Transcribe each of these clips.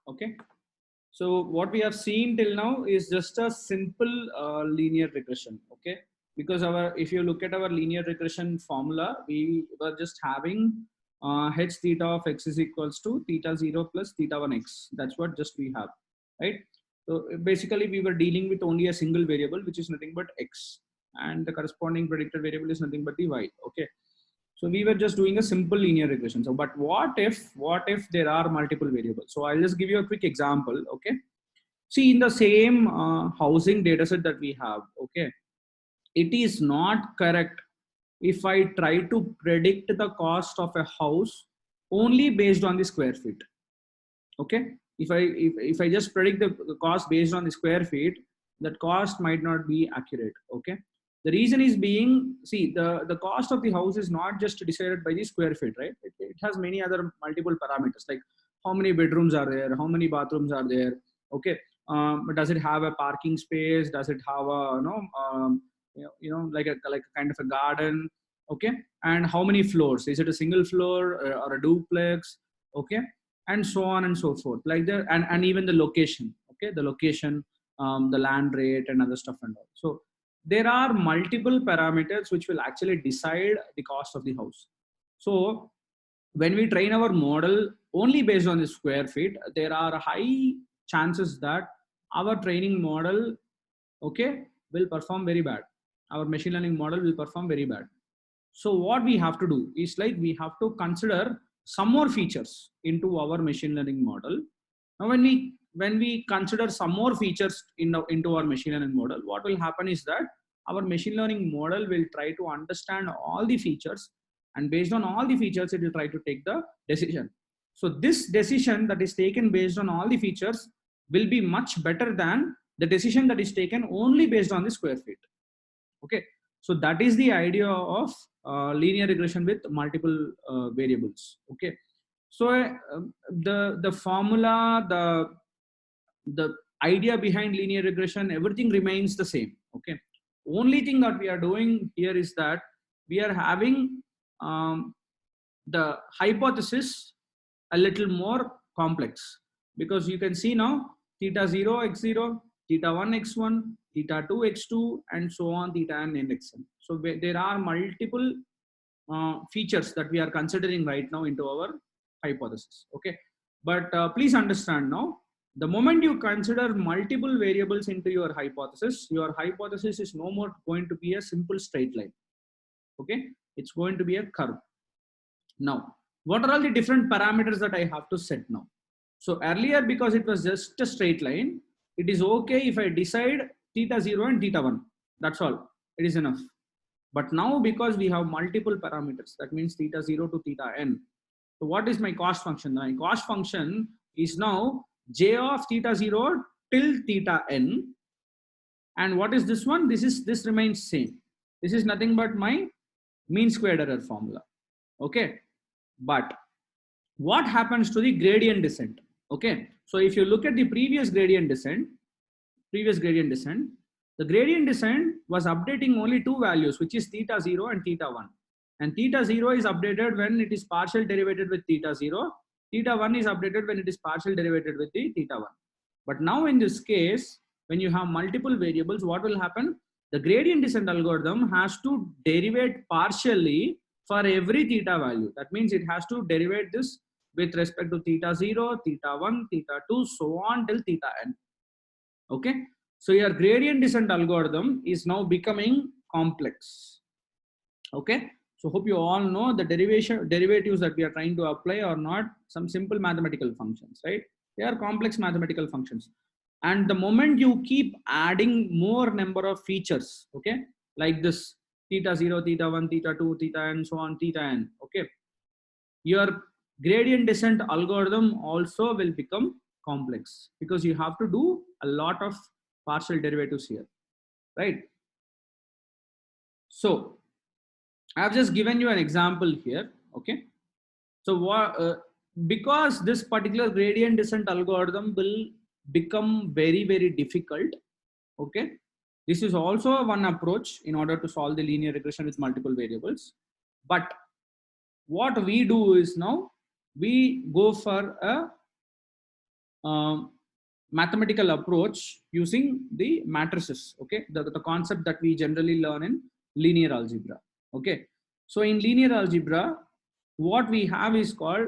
Okay. So what we have seen till now is just a simple linear regression. Okay. Because if you look at our linear regression formula, we were just having h theta of x is equals to theta 0 plus theta 1 x. That's what just we have, right? So basically we were dealing with only a single variable, which is nothing but x, and the corresponding predicted variable is nothing but the y. Okay. So we were just doing a simple linear regression. So, but what if there are multiple variables? So I'll just give you a quick example. Okay. See, in the same housing data set that we have, okay, it is not correct if I try to predict the cost of a house only based on the square feet. Okay. If I just predict the cost based on the square feet, that cost might not be accurate. Okay. The reason is being, see, the cost of the house is not just decided by the square feet, right? It has many other multiple parameters, like how many bedrooms are there, how many bathrooms are there. Okay. Does it have a parking space? Does it have a, like a kind of a garden? Okay. And how many floors? Is it a single floor or a duplex? Okay. And so on and so forth, like that. And even the location. Okay. The location, the land rate and other stuff and all. So there are multiple parameters which will actually decide the cost of the house. So when we train our model only based on the square feet, there are high chances that our training model, okay, will perform very bad. Our machine learning model will perform very bad. So what we have to do is, like, we have to consider some more features into our machine learning model. Now when we consider some more features into our machine learning model, what will happen is that our machine learning model will try to understand all the features, and based on all the features it will try to take the decision. So this decision that is taken based on all the features will be much better than the decision that is taken only based on the square feet. Okay. So that is the idea of linear regression with multiple variables. Okay. So the formula, the idea behind linear regression, everything remains the same. Okay. Only thing that we are doing here is that we are having the hypothesis a little more complex, because you can see now theta 0 x0, theta 1 x1, theta 2 x2, and so on, theta n xn. So there are multiple features that we are considering right now into our hypothesis. Okay. But please understand now, the moment you consider multiple variables into your hypothesis is no more going to be a simple straight line. Okay. It's going to be a curve. Now, what are all the different parameters that I have to set now? So earlier, because it was just a straight line, it is okay if I decide theta 0 and theta 1. That's all. It is enough. But now, because we have multiple parameters, that means theta 0 to theta n. So what is my cost function? My cost function is now j of theta 0 till theta n. And what is this one? This remains same. This is nothing but my mean squared error formula. Okay. But what happens to the gradient descent? Okay. So if you look at the previous gradient descent, the gradient descent was updating only two values, which is theta 0 and theta 1. And theta 0 is updated when it is partial derivated with theta 0. Theta 1 is updated when it is partial derivated with the theta 1. But now in this case, when you have multiple variables, what will happen? The gradient descent algorithm has to derivate partially for every theta value. That means it has to derivate this with respect to theta 0, theta 1, theta 2, so on till theta n. Okay. So your gradient descent algorithm is now becoming complex. Okay. So hope you all know the derivatives that we are trying to apply are not some simple mathematical functions, right? They are complex mathematical functions. And the moment you keep adding more number of features, okay, like this theta 0, theta 1, theta 2, theta n, so on, theta n, okay, your gradient descent algorithm also will become complex, because you have to do a lot of partial derivatives here, right? So I have just given you an example here. Okay. So what, because this particular gradient descent algorithm will become very, very difficult. Okay. This is also one approach in order to solve the linear regression with multiple variables. But what we do is now we go for a mathematical approach using the matrices. Okay, the concept that we generally learn in linear algebra. Okay, so in linear algebra, what we have is called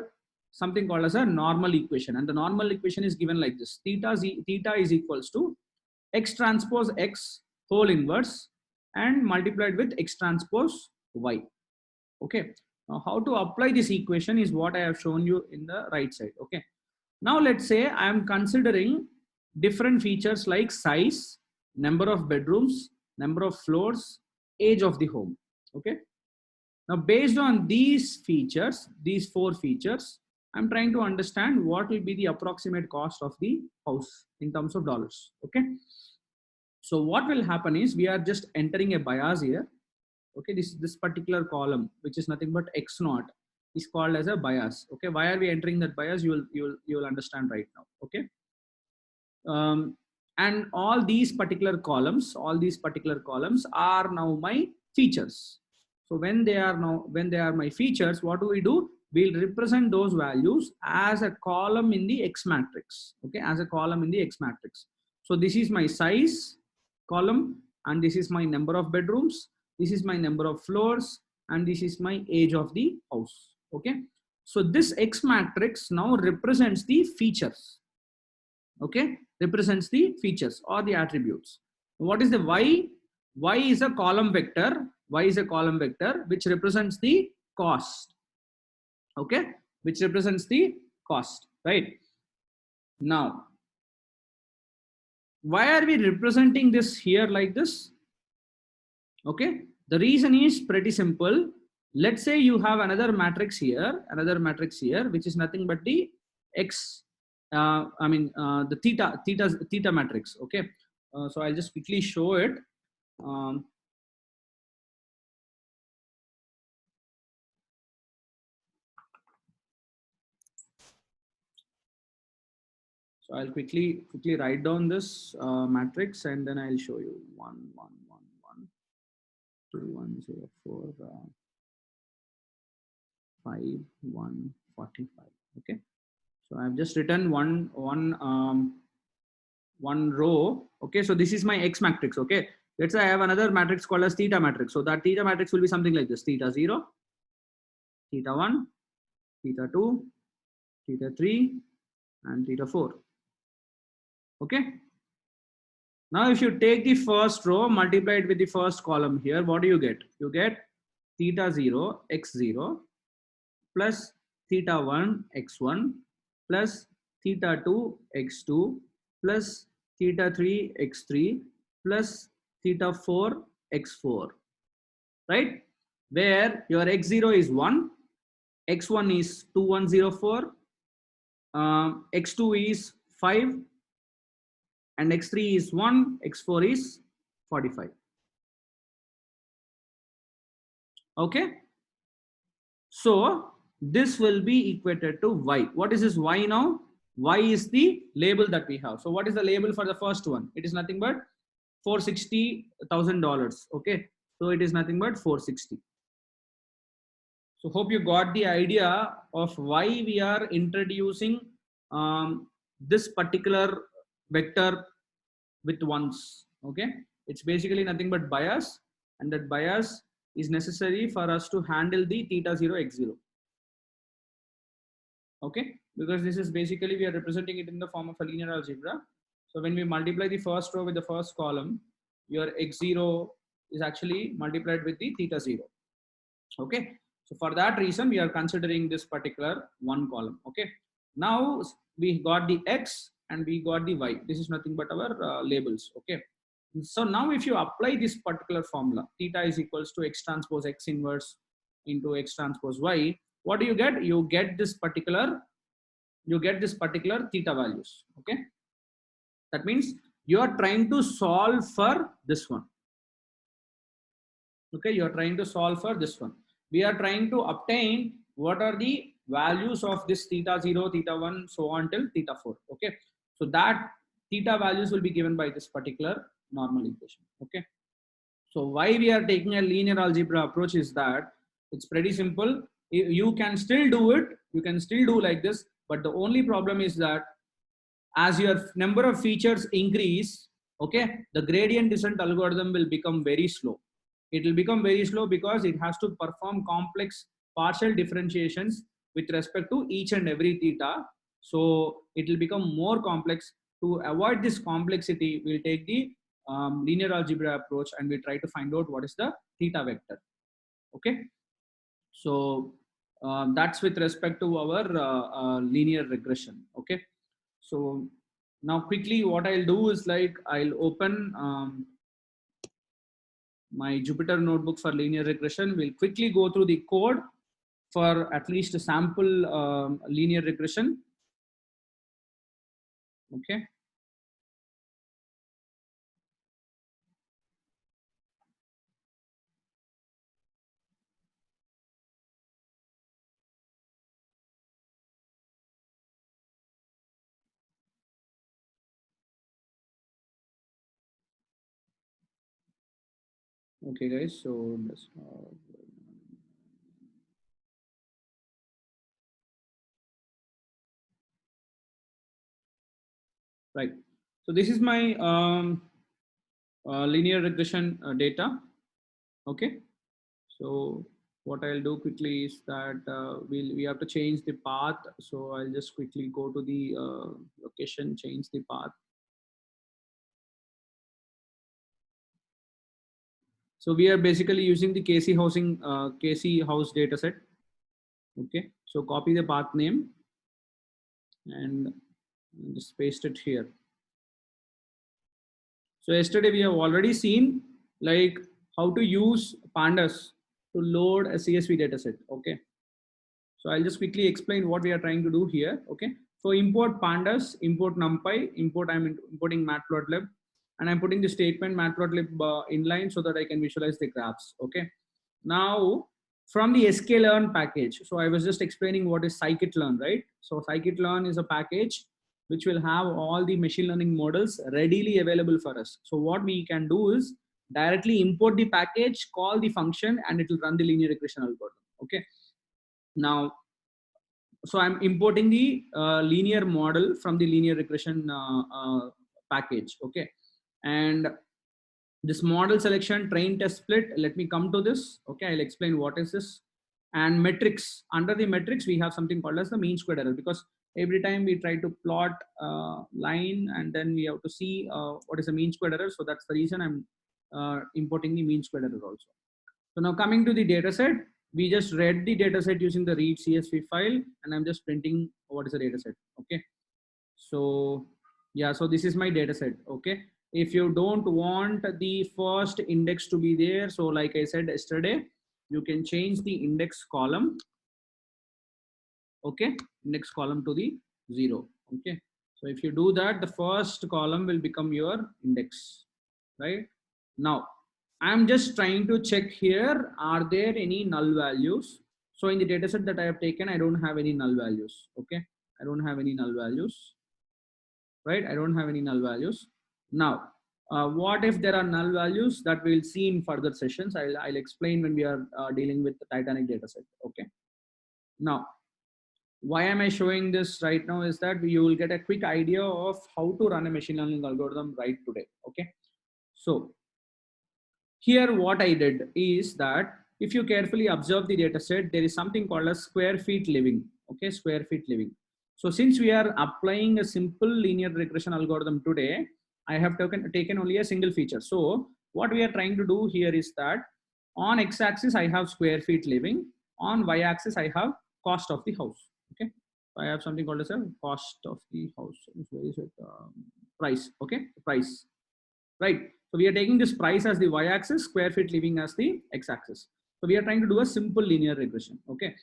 something called as a normal equation, and the normal equation is given like this: theta is equals to x transpose x whole inverse and multiplied with x transpose y. Okay, now how to apply this equation is what I have shown you in the right side. Okay, now let's say I am considering different features like size, number of bedrooms, number of floors, age of the home. Okay, now based on these features, these 4 features, I'm trying to understand what will be the approximate cost of the house in terms of dollars. Okay, so what will happen is we are just entering a bias here. Okay, this particular column, which is nothing but x naught, is called as a bias. Okay, why are we entering that bias? You will understand right now. Okay, and all these particular columns are now my features. So when they are my features, what do? We'll represent those values as a column in the X matrix. Okay, as a column in the X matrix. So this is my size column, and this is my number of bedrooms, this is my number of floors, and this is my age of the house. Okay, so this X matrix now represents the features. Okay, represents the features or the attributes. What is the y? Y is a column vector. Y is a column vector which represents the cost. Okay, which represents the cost, right? Now, why are we representing this here like this? Okay, the reason is pretty simple. Let's say you have another matrix here, which is nothing but the x, the theta matrix. Okay, so I'll just quickly show it. So I'll quickly write down this matrix, and then I'll show you 1 1 1 1 2 1 0 4 5 1 45. Okay, so I've just written one row. Okay, so this is my X matrix. Okay, let's say I have another matrix called as theta matrix. So that theta matrix will be something like this: theta 0, theta 1, theta 2, theta 3, and theta 4. Okay, now if you take the first row multiplied with the first column here, what do you get? You get theta 0 x0 plus theta 1 x1 plus theta 2 x2 plus theta 3 x3 plus theta 4 x4, right? Where your x0 is 1, x1 is 2104, x2 is 5, and x3 is 1, x4 is 45. Okay, so this will be equated to y. What is this y now? Y is the label that we have. So what is the label for the first one? It is nothing but $460,000. Okay, so it is nothing but 460. So hope you got the idea of why we are introducing this particular vector with ones. Okay, it's basically nothing but bias, and that bias is necessary for us to handle the theta 0 x0. Okay, because this is basically we are representing it in the form of a linear algebra. So when we multiply the first row with the first column, your x0 is actually multiplied with the theta 0. Okay, so for that reason we are considering this particular one column. Okay, now we got the x and we got the y. This is nothing but our labels. Okay, so now if you apply this particular formula, theta is equals to x transpose x inverse into x transpose y, what do you get? You get this particular theta values. Okay, that means you are trying to solve for this one. Okay, you are trying to solve for this one. We are trying to obtain what are the values of this theta 0, theta 1, so on till theta 4. Okay, so that theta values will be given by this particular normal equation. Okay, so why we are taking a linear algebra approach is that it's pretty simple. You can still do it, you can still do like this, but the only problem is that as your number of features increase, okay, the gradient descent algorithm will become very slow. It will become very slow because it has to perform complex partial differentiations with respect to each and every theta. So it will become more complex. To avoid this complexity, we'll take the linear algebra approach and we try to find out what is the theta vector. Okay, so that's with respect to our linear regression. Okay, so now quickly what I'll do is like I'll open my Jupyter notebook for linear regression. We'll quickly go through the code for at least a sample linear regression. Okay. Okay, guys. So let's, right. So this is my linear regression data. Okay. So what I'll do quickly is that we have to change the path. So I'll just quickly go to the location, change the path. So we are basically using the KC housing, KC house dataset. Okay, so copy the path name and just paste it here. So yesterday we have already seen like how to use pandas to load a CSV dataset. Okay, so I'll just quickly explain what we are trying to do here. Okay, so import pandas, import numpy, I'm importing matplotlib, and I'm putting the statement matplotlib inline so that I can visualize the graphs. Okay, now from the sklearn package, so I was just explaining what is scikit-learn, right? So scikit-learn is a package which will have all the machine learning models readily available for us. So what we can do is directly import the package, call the function, and it will run the linear regression algorithm. Okay, now so I'm importing the linear model from the linear regression package. Okay, and this model selection train test split, let me come to this. Okay, I'll explain what is this. And metrics, under the metrics we have something called as the mean squared error, because every time we try to plot line and then we have to see what is the mean squared error. So that's the reason I'm importing the mean squared error also. So now coming to the data set, we just read the data set using the read CSV file, and I'm just printing what is the data set. Okay, so yeah, so this is my data set. Okay, if you don't want the first index to be there, so like I said yesterday, you can change the index column. Okay, index column to the 0. Okay, so if you do that, the first column will become your index, right? Now I'm just trying to check here, are there any null values? So in the dataset that I have taken, I don't have any null values. Okay, I don't have any null values, right? I don't have any null values. Now, what if there are null values? That we'll see in further sessions. I'll explain when we are dealing with the Titanic dataset. Okay. Now, why am I showing this right now is that you will get a quick idea of how to run a machine learning algorithm right today. Okay. So here what I did is that if you carefully observe the data set, there is something called as square feet living. Okay, square feet living. So since we are applying a simple linear regression algorithm today, I have taken only a single feature. So what we are trying to do here is that on x-axis I have square feet living, on y-axis I have cost of the house. Okay, so I have something called as a cost of the house. Where is it? Price. Okay, price. Right. So we are taking this price as the y-axis, square feet living as the x-axis. So we are trying to do a simple linear regression. Okay.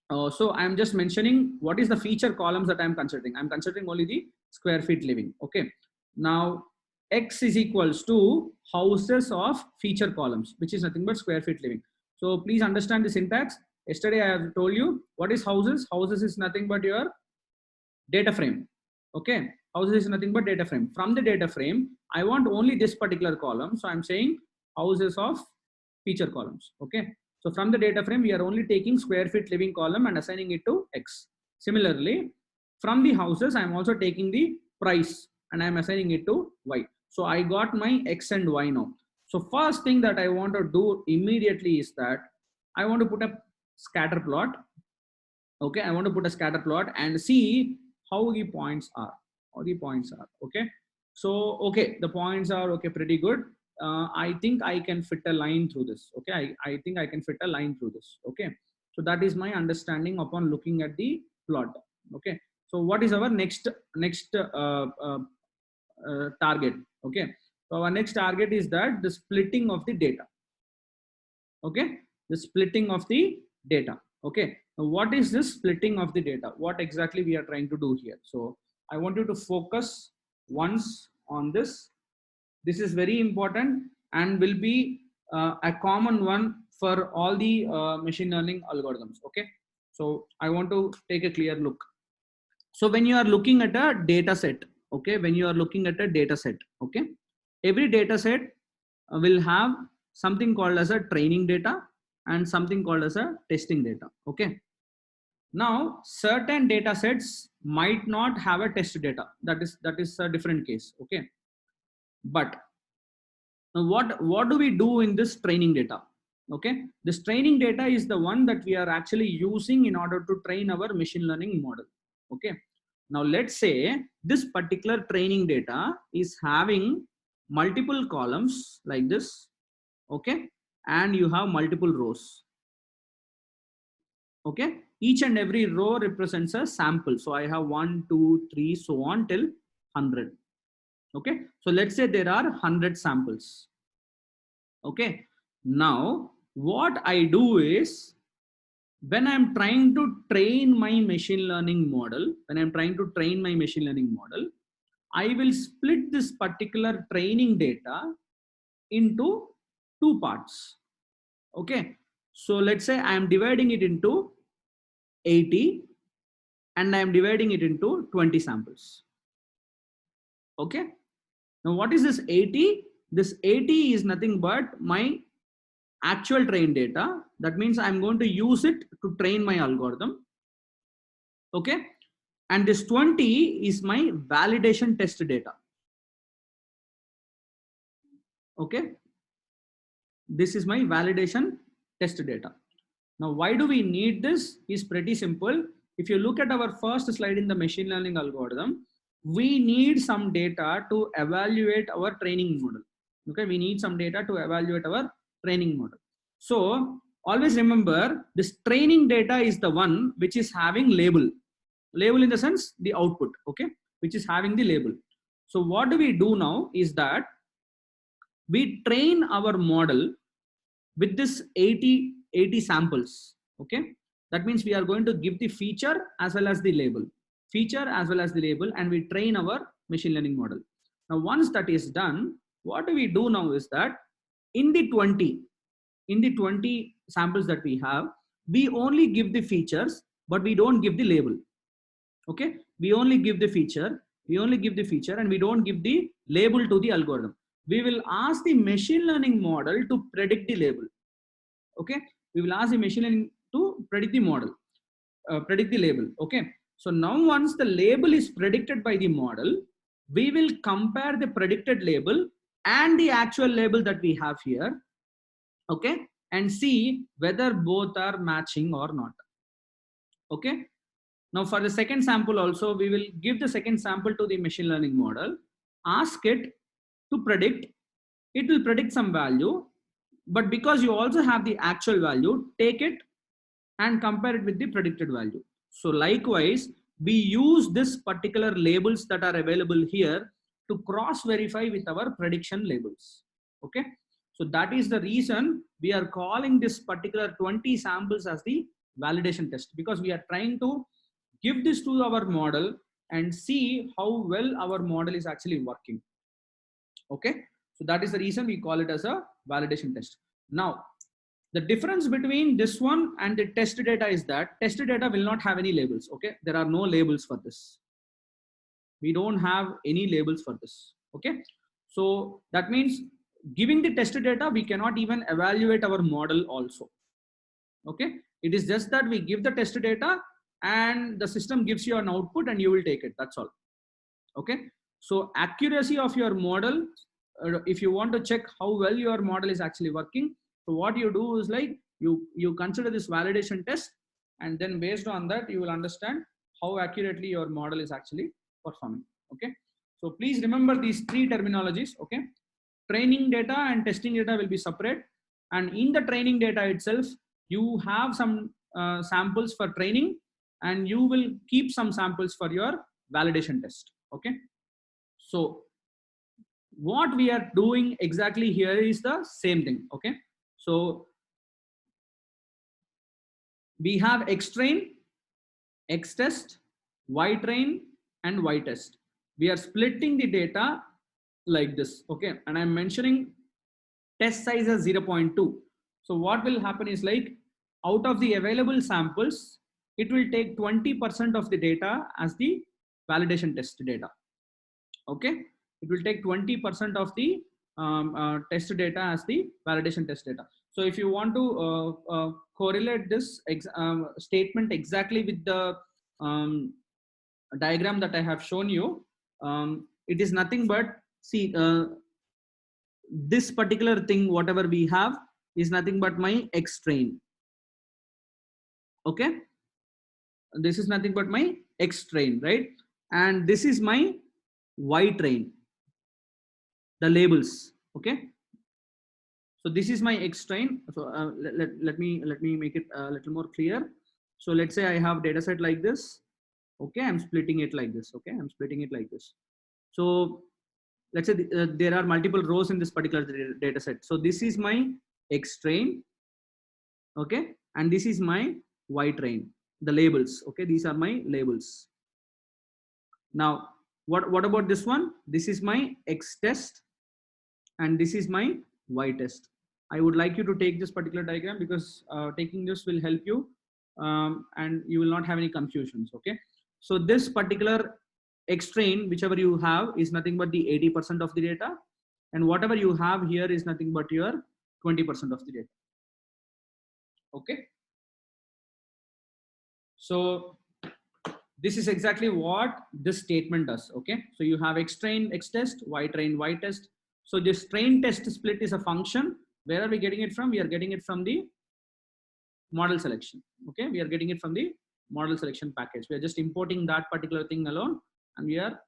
So I'm just mentioning what is the feature columns that I'm considering. I'm considering only the square feet living. Okay. Now x is equals to houses of feature columns, which is nothing but square feet living. So please understand the syntax. Yesterday I have told you what is houses. Houses is nothing but your data frame. Okay, houses is nothing but data frame. From the data frame, I want only this particular column. So I'm saying houses of feature columns. Okay, so from the data frame, we are only taking square feet living column and assigning it to X. Similarly, from the houses, I'm also taking the price and I'm assigning it to Y. So I got my X and Y now. So first thing that I want to do immediately is that I want to put a scatter plot. Okay, I want to put a scatter plot and see how the points are. How the points are. Okay, so okay, the points are okay, pretty good. I think I can fit a line through this. Okay, I think I can fit a line through this. Okay, so that is my understanding upon looking at the plot. Okay, so what is our next target? Okay, so our next target is that the splitting of the data. Okay, the splitting of the data. Okay, now what is this splitting of the data? What exactly we are trying to do here? So I want you to focus once on this. This is very important and will be a common one for all the machine learning algorithms. Okay, so I want to take a clear look. So when you are looking at a data set, okay, when you are looking at a data set, okay, every data set will have something called as a training data and something called as a testing data. Okay, now certain data sets might not have a test data. That is a different case. Okay, but what do we do in this training data? Okay, this training data is the one that we are actually using in order to train our machine learning model. Okay, now let's say this particular training data is having multiple columns like this. Okay, and you have multiple rows. Okay, each and every row represents a sample. So I have 1, 2, 3, so on till 100. Okay, so let's say there are 100 samples. Okay, now what I do is, when I'm trying to train my machine learning model, I will split this particular training data into two parts. Okay, so let's say I am dividing it into 80 and I am dividing it into 20 samples. Okay, now what is this 80? This 80 is nothing but my actual train data. That means I'm going to use it to train my algorithm. Okay, and this 20 is my validation test data. Okay, this is my validation test data. Now why do we need this is pretty simple. If you look at our first slide in the machine learning algorithm, we need some data to evaluate our training model. Okay, we need some data to evaluate our training model. So always remember, this training data is the one which is having label in the sense the output. Okay, which is having the label. So what do we do now is that we train our model with this 80 samples. Okay, that means we are going to give the feature as well as the label, and we train our machine learning model. Now once that is done, what do we do now is that in the 20 samples that we have, we only give the features but we don't give the label. Okay, we only give the feature and we don't give the label to the algorithm. We will ask the machine learning model to predict the label. Okay, we will ask the machine learning to predict the model, predict the label. Okay, so now once the label is predicted by the model, we will compare the predicted label and the actual label that we have here. Okay, and see whether both are matching or not. Okay, now for the second sample also, we will give the second sample to the machine learning model, ask it to predict. It will predict some value, but because you also have the actual value, take it and compare it with the predicted value. So likewise, we use this particular labels that are available here to cross verify with our prediction labels. Okay, so that is the reason we are calling this particular 20 samples as the validation test, because we are trying to give this to our model and see how well our model is actually working. Okay, so that is the reason we call it as a validation test. Now the difference between this one and the test data is that test data will not have any labels. Okay, there are no labels for this. We don't have any labels for this. Okay, so that means giving the test data, we cannot even evaluate our model also. Okay, it is just that we give the test data and the system gives you an output and you will take it. That's all. Okay, so accuracy of your model, if you want to check how well your model is actually working, so what you do is like you consider this validation test, and then based on that you will understand how accurately your model is actually performing. Okay, so please remember these three terminologies. Okay, training data and testing data will be separate, and in the training data itself you have some samples for training, and you will keep some samples for your validation test. Okay, so what we are doing exactly here is the same thing. Okay, so we have X train, X test, Y train, and Y test. We are splitting the data like this. Okay, and I'm mentioning test size as 0.2. So what will happen is like out of the available samples, it will take 20% of the data as the validation test data. Okay, it will take 20% of the test data as the validation test data. So if you want to correlate this statement exactly with the diagram that I have shown you, it is nothing but, see, this particular thing whatever we have is nothing but my X train. Okay, this is nothing but my X train, right? And this is my Y train, the labels. Okay, so this is my X train. So let me make it a little more clear. So let's say I have data set like this. Okay, I'm splitting it like this. Okay, I'm splitting it like this. So let's say there are multiple rows in this particular data set. So this is my X train. Okay, and this is my Y train, the labels. Okay, these are my labels. Now what about this one? This is my X test, and this is my Y test. I would like you to take this particular diagram because taking this will help you, and you will not have any confusions. Okay, so this particular X train, whichever you have, is nothing but the 80% of the data, and whatever you have here is nothing but your 20% of the data. Okay, so this is exactly what this statement does. Okay, so you have X train, X test, Y train, Y test. So this train test split is a function. Where are we getting it from? We are getting it from the model selection. Okay, we are getting it from the model selection package. We are just importing that particular thing alone, and we are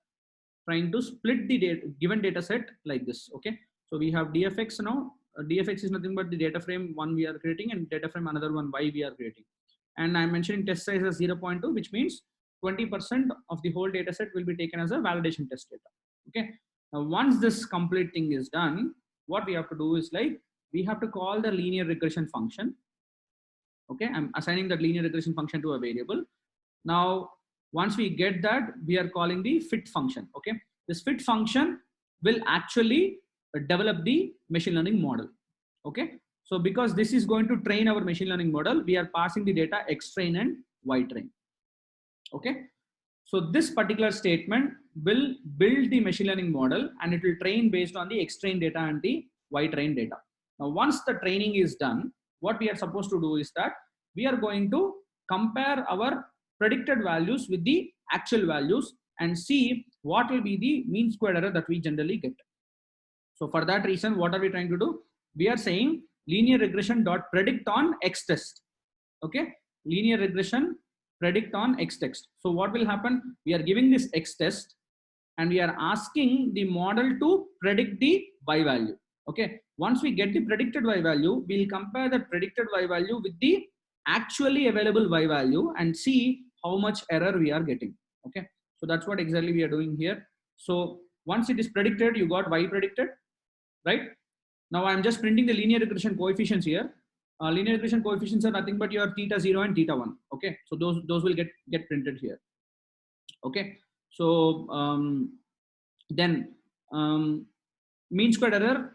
trying to split the given data set like this. Okay, so we have DFX now. DFX is nothing but the data frame one we are creating, and data frame another one Y we are creating. And I'm mentioning test size as 0.2, which means 20% of the whole data set will be taken as a validation test data. Okay, now once this complete thing is done, what we have to do is like we have to call the linear regression function. Okay, I'm assigning that linear regression function to a variable. Now once we get that, we are calling the fit function. Okay, this fit function will actually develop the machine learning model. Okay, so because this is going to train our machine learning model, we are passing the data X train and Y train. Okay, so this particular statement will build the machine learning model, and it will train based on the X train data and the Y train data. Now once the training is done, what we are supposed to do is that we are going to compare our predicted values with the actual values and see what will be the mean square error that we generally get. So for that reason, what are we trying to do? We are saying linear regression dot predict on X test. Okay, linear regression predict on X test. So what will happen? We are giving this X test, and we are asking the model to predict the Y value. Okay, once we get the predicted Y value, we'll compare the predicted Y value with the actually available Y value and see how much error we are getting. Okay, so that's what exactly we are doing here. So once it is predicted, you got Y predicted, right? Now I'm just printing the linear regression coefficients here. Linear regression coefficients are nothing but your theta 0 and theta 1. Okay, so those will get printed here. Okay, so then mean squared error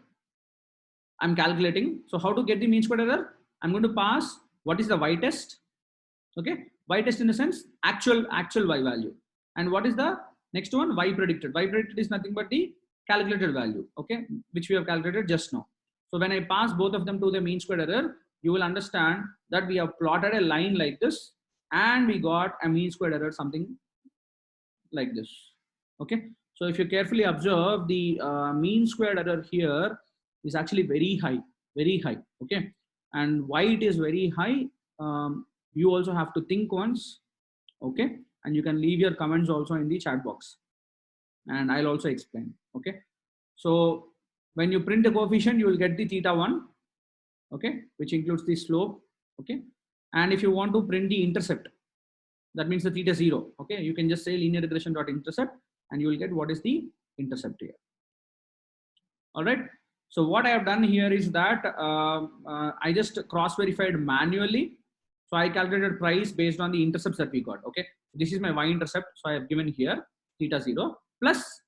I'm calculating. So how to get the mean squared error? I'm going to pass what is the Y test. Okay, Y test in the sense actual Y value. And what is the next one? Y predicted. Y predicted is nothing but the calculated value. Okay, which we have calculated just now. So when I pass both of them to the mean squared error, you will understand that we have plotted a line like this, and we got a mean squared error something like this. Okay, So if you carefully observe, the mean squared error here is actually very high, very high. Okay. And why it is very high, you also have to think once. Okay. And you can leave your comments also in the chat box, and I'll also explain. Okay. So when you print the coefficient, you will get the theta1, okay, which includes the slope. Okay. And if you want to print the intercept, that means the theta 0. Okay. You can just say linear regression dot intercept, and you will get what is the intercept here. All right. So what I have done here is that I just cross verified manually. So I calculated price based on the intercepts that we got. Okay. This is my y-intercept. So I have given here theta 0 plus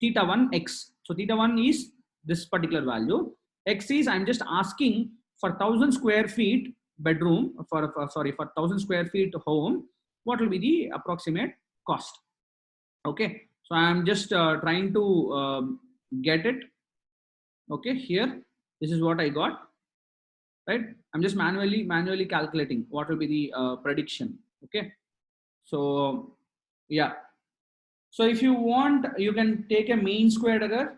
theta 1 x. So theta 1 is this particular value. X is, I'm just asking for 1000 square feet bedroom, for 1000 square feet home, what will be the approximate cost. Okay. So I'm just trying to get it. Okay, here, this is what I got, right? I'm just manually calculating what will be the prediction. Okay. So yeah. So if you want, you can take a mean squared error,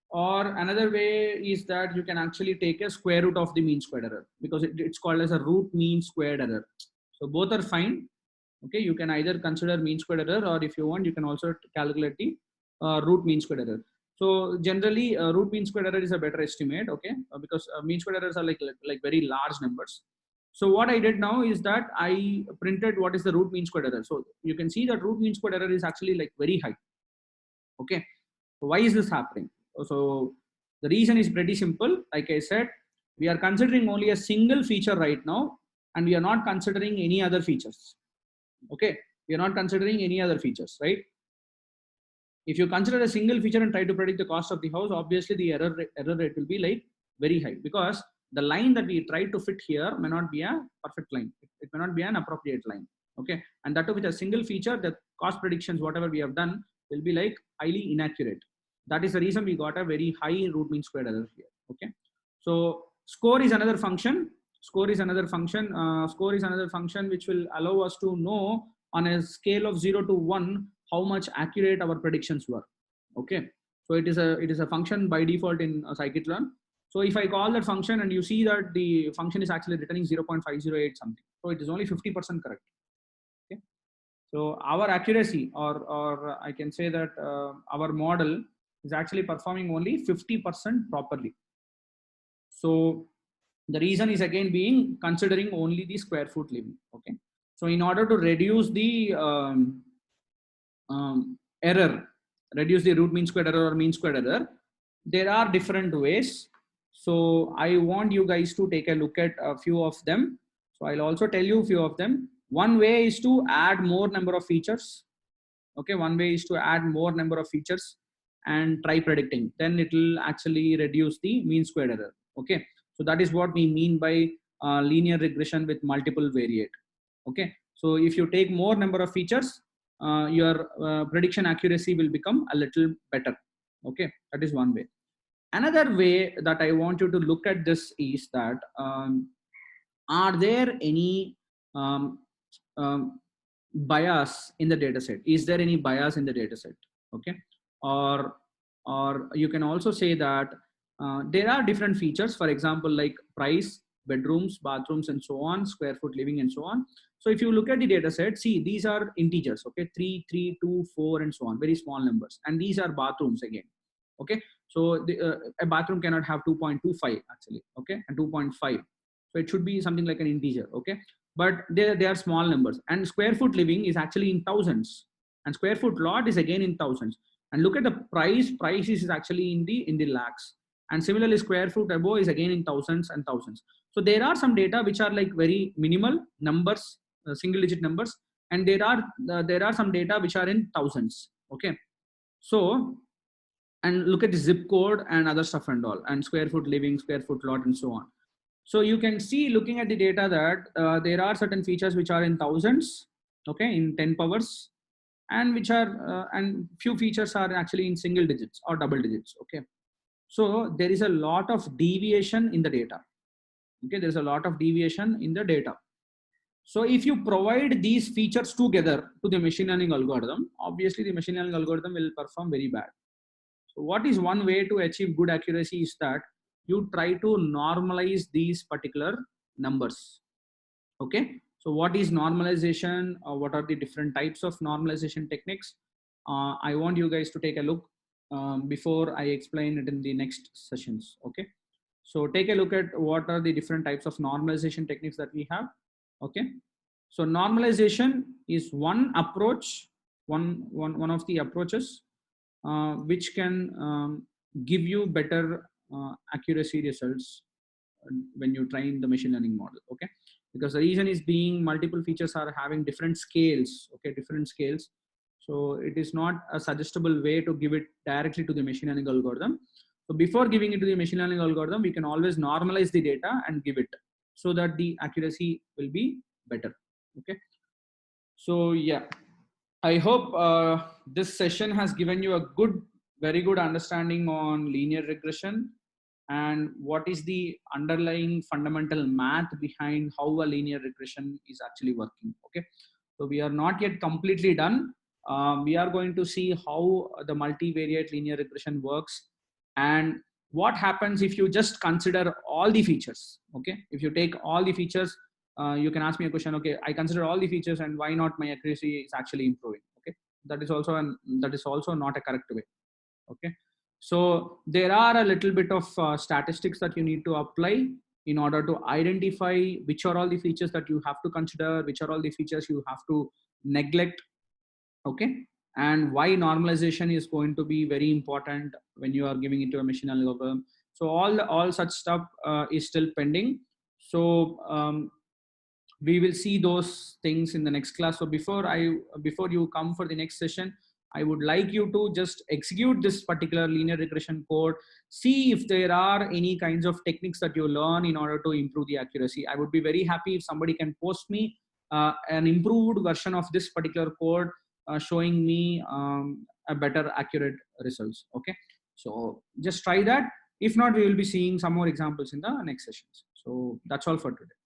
or another way is that you can actually take a square root of the mean squared error, because it's called as a root mean squared error. So both are fine. Okay. You can either consider mean squared error, or if you want, you can also calculate the root mean squared error. So generally, root mean squared error is a better estimate, okay, because mean squared errors are like very large numbers. So what I did now is that I printed what is the root mean squared error. So you can see that root mean squared error is actually like very high. Okay, so why is this happening? So the reason is pretty simple. Like I said, we are considering only a single feature right now, and we are not considering any other features. Okay, we are not considering any other features, right? If you consider a single feature and try to predict the cost of the house, obviously the error rate will be like very high, because the line that we try to fit here may not be a perfect line. It may not be an appropriate line. Okay. And that too with a single feature, the cost predictions, whatever we have done, will be like highly inaccurate. That is the reason we got a very high root mean squared error here. Okay. So score is another function. Score is another function. Score is another function which will allow us to know on a scale of 0 to 1 how much accurate our predictions were. Okay. So it is a function by default in scikit-learn. So if I call that function and you see that the function is actually returning 0.508 something, so it is only 50% correct. Okay. So our accuracy, or I can say that our model is actually performing only 50% properly. So the reason is again being considering only the square foot living. Okay. So in order to reduce the error, reduce the root mean squared error or mean squared error, there are different ways. So I want you guys to take a look at a few of them. So I'll also tell you a few of them. One way is to add more number of features. Okay, one way is to add more number of features and try predicting. Then it will actually reduce the mean squared error. Okay, so that is what we mean by linear regression with multiple variate. Okay, so if you take more number of features, your prediction accuracy will become a little better. Okay, that is one way. Another way that I want you to look at this is that are there any bias in the data set? Is there any bias in the data set? Okay, or you can also say that there are different features, for example, like price, bedrooms, bathrooms, and so on, square foot living, and so on. So if you look at the data set, see, these are integers, okay, 3, 3, 2, 4, and so on, very small numbers. And these are bathrooms again. Okay, so a bathroom cannot have 2.25 actually, okay, and 2.5. So it should be something like an integer, okay, but they are small numbers. And square foot living is actually in thousands, and square foot lot is again in thousands. And look at the price is actually in the lakhs. And similarly, square foot above is again in thousands and thousands. So there are some data which are like very minimal numbers, single digit numbers, and there are some data which are in thousands. Okay, so, and look at the zip code and other stuff and all, and square foot living, square foot lot, and so on. So you can see, looking at the data, that there are certain features which are in thousands, okay, in 10 powers, and which are and few features are actually in single digits or double digits. Okay, so there is a lot of deviation in the data. Okay, there's a lot of deviation in the data. So if you provide these features together to the machine learning algorithm, obviously the machine learning algorithm will perform very bad. So what is one way to achieve good accuracy is that you try to normalize these particular numbers. Okay. So what is normalization? What are the different types of normalization techniques? I want you guys to take a look before I explain it in the next sessions. Okay. So take a look at what are the different types of normalization techniques that we have. Okay. So normalization is one approach, one of the approaches which can give you better accuracy results when you train the machine learning model. Okay, because the reason is being multiple features are having different scales. Okay, different scales. So it is not a suggestible way to give it directly to the machine learning algorithm. So before giving it to the machine learning algorithm, we can always normalize the data and give it so that the accuracy will be better. Okay. So yeah, I hope this session has given you a very good understanding on linear regression and what is the underlying fundamental math behind how a linear regression is actually working. Okay, so we are not yet completely done. We are going to see how the multivariate linear regression works and what happens if you just consider all the features. Okay, if you take all the features, you can ask me a question. Okay, I consider all the features and why not my accuracy is actually improving. Okay, that is also not a correct way. Okay, so there are a little bit of statistics that you need to apply in order to identify which are all the features that you have to consider, which are all the features you have to neglect. Okay, and why normalization is going to be very important when you are giving it to a machine learning algorithm. So all such stuff is still pending. So we will see those things in the next class. So before you come for the next session, I would like you to just execute this particular linear regression code, see if there are any kinds of techniques that you learn in order to improve the accuracy. I would be very happy if somebody can post me an improved version of this particular code showing me a better accurate results. Okay, so just try that. If not, we will be seeing some more examples in the next sessions. So that's all for today.